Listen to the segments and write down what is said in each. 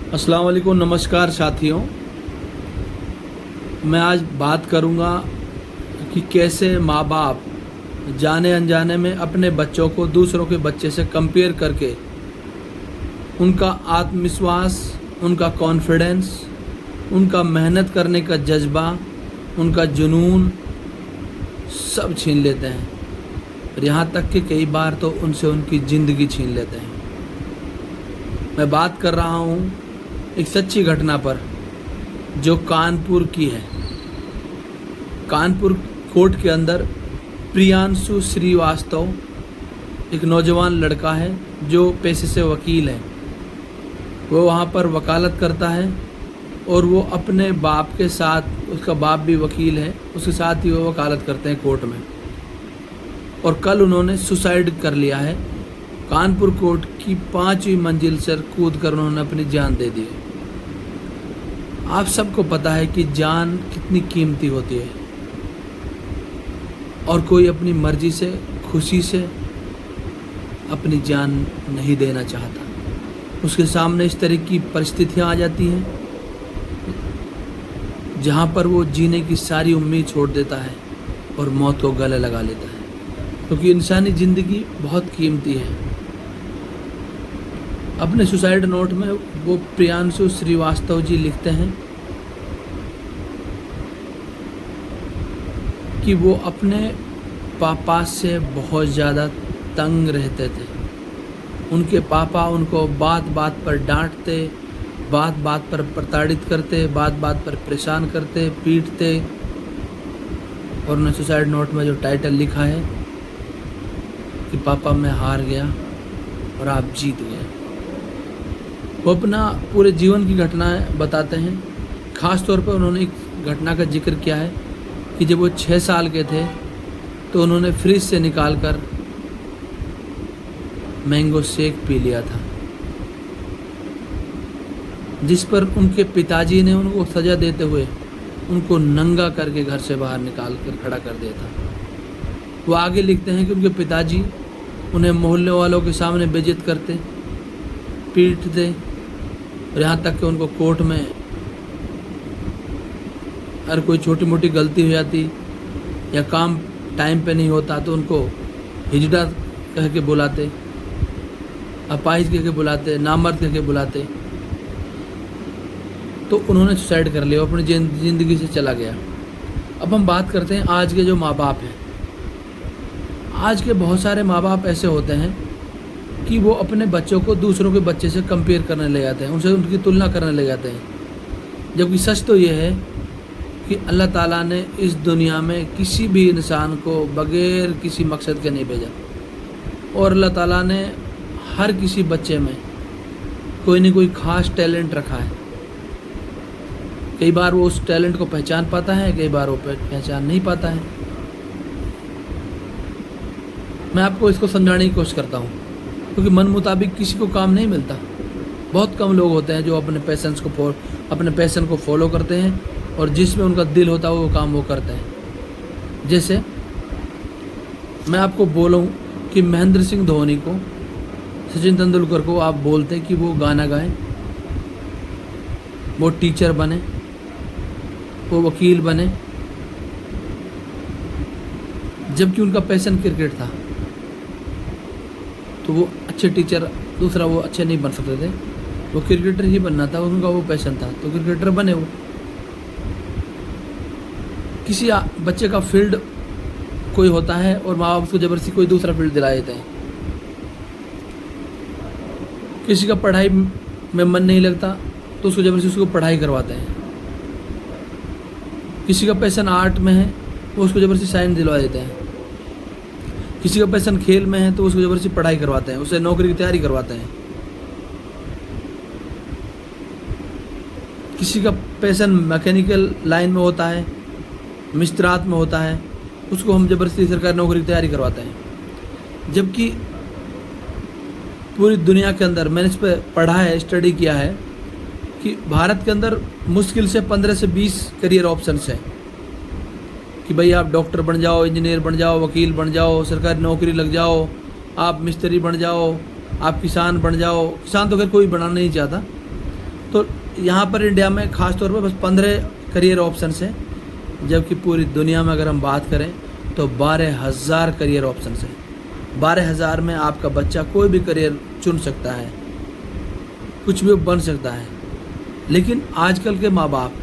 अस्सलाम वालेकुम, नमस्कार साथियों। मैं आज बात करूंगा कि कैसे माँ बाप जाने अनजाने में अपने बच्चों को दूसरों के बच्चे से कंपेयर करके उनका आत्मविश्वास, उनका कॉन्फिडेंस, उनका मेहनत करने का जज्बा, उनका जुनून सब छीन लेते हैं और यहाँ तक कि कई बार तो उनसे उनकी ज़िंदगी छीन लेते हैं। मैं बात कर रहा हूँ एक सच्ची घटना पर जो कानपुर की है। कानपुर कोर्ट के अंदर प्रियांशु श्रीवास्तव एक नौजवान लड़का है जो पेशे से वकील है। वो वहाँ पर वकालत करता है और वो अपने बाप के साथ, उसका बाप भी वकील है, उसके साथ ही वो वकालत करते हैं कोर्ट में। और कल उन्होंने सुसाइड कर लिया है। कानपुर कोर्ट की 5वीं मंजिल से कूद कर उन्होंने अपनी जान दे दी है। आप सबको पता है कि जान कितनी कीमती होती है और कोई अपनी मर्जी से, खुशी से अपनी जान नहीं देना चाहता। उसके सामने इस तरह की परिस्थितियां आ जाती हैं जहां पर वो जीने की सारी उम्मीद छोड़ देता है और मौत को गले लगा लेता है, क्योंकि इंसानी ज़िंदगी बहुत कीमती है। अपने सुसाइड नोट में वो प्रियांशु श्रीवास्तव जी लिखते हैं कि वो अपने पापा से बहुत ज़्यादा तंग रहते थे। उनके पापा उनको बात बात पर डांटते, बात बात पर प्रताड़ित करते, बात बात पर परेशान करते, पीटते। और उन्होंने सुसाइड नोट में जो टाइटल लिखा है कि पापा मैं हार गया और आप जीत गए। वो अपना पूरे जीवन की घटनाएं बताते हैं। ख़ास तौर पर उन्होंने एक घटना का जिक्र किया है कि जब वो 6 साल के थे तो उन्होंने फ्रिज से निकाल कर मैंगो शेक पी लिया था, जिस पर उनके पिताजी ने उनको सज़ा देते हुए उनको नंगा करके घर से बाहर निकाल कर खड़ा कर दिया था। वो आगे लिखते हैं कि उनके पिताजी उन्हें मोहल्ले वालों के सामने बेइज्जत करते, पीटते और यहाँ तक कि उनको कोर्ट में अगर कोई छोटी मोटी गलती हो जाती या काम टाइम पे नहीं होता तो उनको हिजड़ा कह के बुलाते, अपाहिज कह के बुलाते, नामर्द कह के बुलाते। तो उन्होंने सुसाइड कर लिया, अपनी ज़िंदगी से चला गया। अब हम बात करते हैं आज के जो माँ बाप हैं। आज के बहुत सारे माँ बाप ऐसे होते हैं कि वो अपने बच्चों को दूसरों के बच्चे से कंपेयर करने ले जाते हैं, उनसे उनकी तुलना करने ले जाते हैं। जबकि सच तो ये है कि अल्लाह ताला ने इस दुनिया में किसी भी इंसान को बग़ैर किसी मकसद के नहीं भेजा और अल्लाह ताला ने हर किसी बच्चे में कोई न कोई ख़ास टैलेंट रखा है। कई बार वो उस टैलेंट को पहचान पाता है, कई बार वो पहचान नहीं पाता है। मैं आपको इसको समझाने की कोशिश करता हूँ, क्योंकि मन मुताबिक किसी को काम नहीं मिलता। बहुत कम लोग होते हैं जो अपने पैशन को फॉलो करते हैं और जिसमें उनका दिल होता है वो काम वो करते हैं। जैसे मैं आपको बोलूं कि महेंद्र सिंह धोनी को, सचिन तेंदुलकर को आप बोलते हैं कि वो गाना गाएं, वो टीचर बने, वो वकील बने, जबकि उनका पैशन क्रिकेट था। तो वो अच्छे टीचर, दूसरा वो अच्छे नहीं बन सकते थे, वो क्रिकेटर ही बनना था, उनका वो पैशन था, तो क्रिकेटर बने वो। किसी बच्चे का फील्ड कोई होता है और माँ बाप उसको ज़बरदस्ती कोई दूसरा फील्ड दिला देते हैं। किसी का पढ़ाई में मन नहीं लगता तो उसको ज़बरदस्ती उसको पढ़ाई करवाते हैं। किसी का पैशन आर्ट में है वो उसको ज़बरदस्ती साइंस दिलवा देते हैं। किसी का पैशन खेल में है तो उसको ज़बरदस्ती पढ़ाई करवाते हैं, उसे नौकरी की तैयारी करवाते हैं। किसी का पैशन मैकेनिकल लाइन में होता है, मिस्त्रात में होता है, उसको हम ज़बरदस्ती सरकारी नौकरी की तैयारी करवाते हैं। जबकि पूरी दुनिया के अंदर मैंने इस पर पढ़ा है, स्टडी किया है कि भारत के अंदर मुश्किल से 15 से 20 करियर ऑप्शंस हैं कि भाई आप डॉक्टर बन जाओ, इंजीनियर बन जाओ, वकील बन जाओ, सरकारी नौकरी लग जाओ, आप मिस्त्री बन जाओ, आप किसान बन जाओ। किसान तो खैर कोई बनाना नहीं चाहता, तो यहाँ पर इंडिया में ख़ास तौर पर बस 15 करियर ऑप्शंस हैं, जबकि पूरी दुनिया में अगर हम बात करें तो 12,000 करियर ऑप्शंस हैं। 12,000 में आपका बच्चा कोई भी करियर चुन सकता है, कुछ भी बन सकता है। लेकिन आजकल के माँ बाप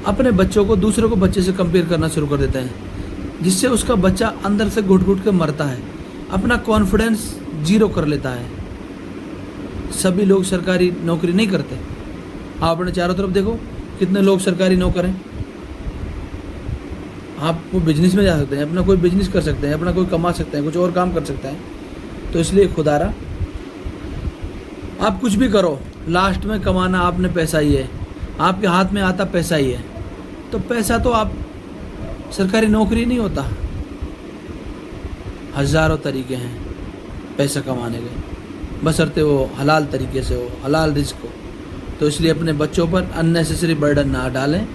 अपने बच्चों को दूसरों को बच्चे से कंपेयर करना शुरू कर देते हैं, जिससे उसका बच्चा अंदर से घुट घुट के मरता है, अपना कॉन्फिडेंस जीरो कर लेता है। सभी लोग सरकारी नौकरी नहीं करते। आप अपने चारों तरफ देखो कितने लोग सरकारी नौकर हैं। आप वो बिजनेस में जा सकते हैं, अपना कोई बिजनेस कर सकते हैं, अपना कोई कमा सकते हैं, कुछ और काम कर सकते हैं। तो इसलिए खुदारा आप कुछ भी करो, लास्ट में कमाना आपने पैसा ही है, आपके हाथ में आता पैसा ही है। तो पैसा तो आप सरकारी नौकरी नहीं होता, हज़ारों तरीके हैं पैसा कमाने के, बशर्ते वो हलाल तरीके से हो, हलाल रिस्क हो। तो इसलिए अपने बच्चों पर अननेसेसरी बर्डन ना डालें।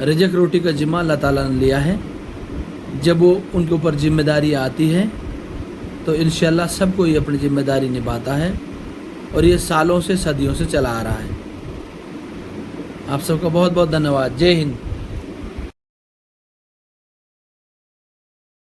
रिज़्क रोटी का जिम्मा अल्लाह ताला ने लिया है। जब वो उनके ऊपर जिम्मेदारी आती है तो इंशाल्लाह सबको ये अपनी जिम्मेदारी निभाता है, और ये सालों से सदियों से चला आ रहा है। आप सबका बहुत बहुत धन्यवाद। जय हिंद।